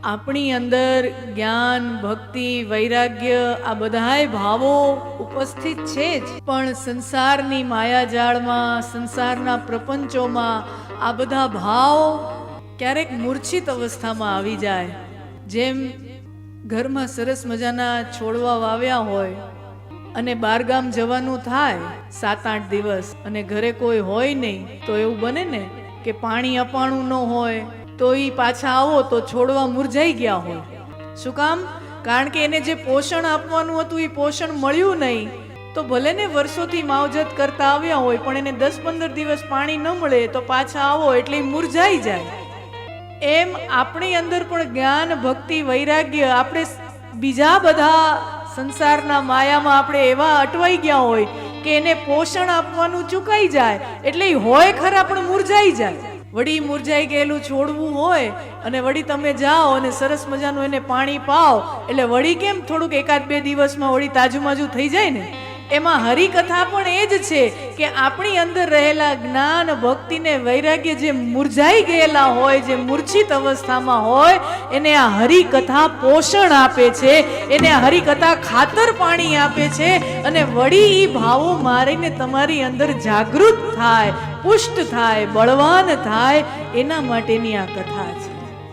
આપણી અંદર જ્ઞાન, ભક્તિ, વૈરાગ્ય આ બધાય ભાવો ઉપસ્થિત છે જ, પણ સંસારની માયાજાળમાં, સંસારના પ્રપંચોમાં આ બધા ભાવ ક્યારેક મૂર્છિત અવસ્થામાં આવી જાય. જેમ ઘરમાં સરસ મજાના છોડવા વાવ્યા હોય અને બારગામ જવાનું થાય 7-8 દિવસ અને ઘરે કોઈ હોય નહીં, તો એવું બને ને કે પાણી અપાણું ન હોય તો ઈ પાછા આવો તો છોડવા મુરઝાઈ ગયા હોય. શું કામ? કારણ કે એને જે પોષણ આપવાનું હતું એ પોષણ મળ્યું નહીં. તો ભલે ને વર્ષોથી માવજત કરતા આવ્યા હોય, પણ એને 10-15 દિવસ પાણી ન મળે તો પાછા આવો એટલે ઈ મુરઝાઈ જાય. એમ આપણી અંદર પણ જ્ઞાન, ભક્તિ, વૈરાગ્ય, આપણે બીજા બધા સંસારના માયામાં આપણે એવા અટવાઈ ગયા હોય કે એને પોષણ આપવાનું ચૂકાઈ જાય, એટલે ઈ હોય ખરા પણ મુરઝાઈ જાય. વળી મુરઝાઈ ગયેલું છોડવું હોય અને વળી તમે જાઓ અને સરસ મજાનું એને પાણી પાઓ એટલે વળી કેમ થોડુંક 1-2 દિવસમાં વળી તાજુમાજુ થઈ જાય ને. એમાં હરિકથા પણ એ જ છે કે આપણી અંદર રહેલા જ્ઞાન, ભક્તિ ને વૈરાગ્ય જે મુરઝાઈ ગયેલા હોય, જે મૂર્છિત અવસ્થામાં હોય, એને આ હરિકથા પોષણ આપે છે, એને આ હરિકથા ખાતર પાણી આપે છે અને વળી ઈ ભાવો મારીને તમારી અંદર જાગૃત થાય, પુષ્ટ થાય, બળવાન થાય, એના માટેની આ કથા છે.